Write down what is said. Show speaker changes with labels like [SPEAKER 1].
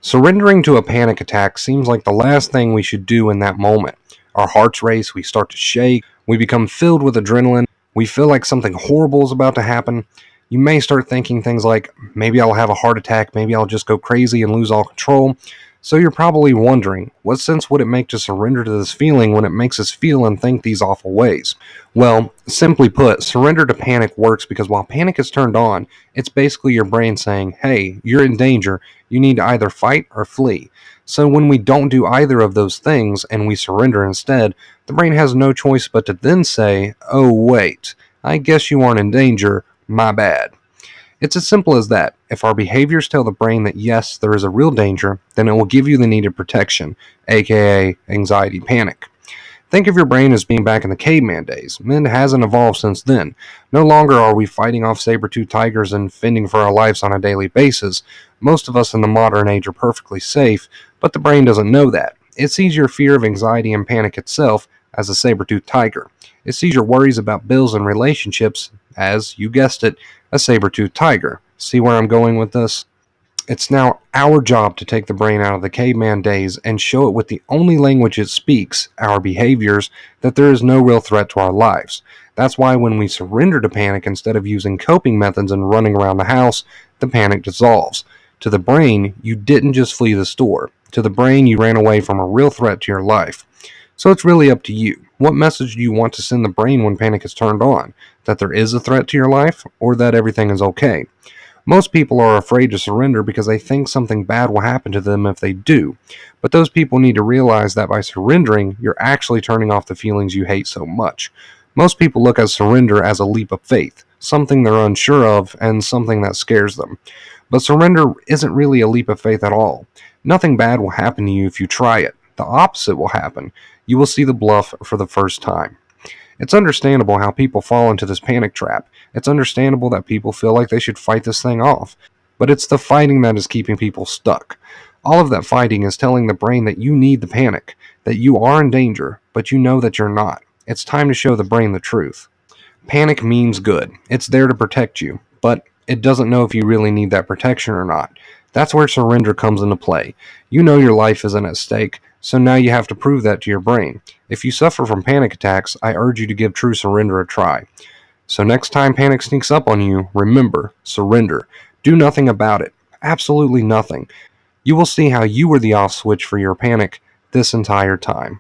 [SPEAKER 1] Surrendering to a panic attack seems like the last thing we should do in that moment. Our hearts race, we start to shake, we become filled with adrenaline, we feel like something horrible is about to happen. You may start thinking things like, maybe I'll have a heart attack, maybe I'll just go crazy and lose all control. So you're probably wondering, what sense would it make to surrender to this feeling when it makes us feel and think these awful ways? Well, simply put, surrender to panic works because while panic is turned on, it's basically your brain saying, hey, you're in danger, you need to either fight or flee. So when we don't do either of those things and we surrender instead, the brain has no choice but to then say, oh wait, I guess you aren't in danger, my bad. It's as simple as that. If our behaviors tell the brain that yes, there is a real danger, then it will give you the needed protection, aka anxiety panic. Think of your brain as being back in the caveman days. It hasn't evolved since then. No longer are we fighting off saber-toothed tigers and fending for our lives on a daily basis. Most of us in the modern age are perfectly safe, but the brain doesn't know that. It sees your fear of anxiety and panic itself as a saber-toothed tiger. It sees your worries about bills and relationships as, you guessed it, a saber-toothed tiger. See where I'm going with this? It's now our job to take the brain out of the caveman days and show it with the only language it speaks, our behaviors, that there is no real threat to our lives. That's why when we surrender to panic instead of using coping methods and running around the house, the panic dissolves. To the brain, you didn't just flee the store. To the brain, you ran away from a real threat to your life. So it's really up to you. What message do you want to send the brain when panic is turned on? That there is a threat to your life, or that everything is okay? Most people are afraid to surrender because they think something bad will happen to them if they do. But those people need to realize that by surrendering, you're actually turning off the feelings you hate so much. Most people look at surrender as a leap of faith, something they're unsure of, and something that scares them. But surrender isn't really a leap of faith at all. Nothing bad will happen to you if you try it. The opposite will happen. You will see the bluff for the first time. It's understandable how people fall into this panic trap. It's understandable that people feel like they should fight this thing off. But it's the fighting that is keeping people stuck. All of that fighting is telling the brain that you need the panic, that you are in danger, but you know that you're not. It's time to show the brain the truth. Panic means good. It's there to protect you, but it doesn't know if you really need that protection or not. That's where surrender comes into play. You know your life isn't at stake, so now you have to prove that to your brain. If you suffer from panic attacks, I urge you to give true surrender a try. So next time panic sneaks up on you, remember, surrender. Do nothing about it. Absolutely nothing. You will see how you were the off switch for your panic this entire time.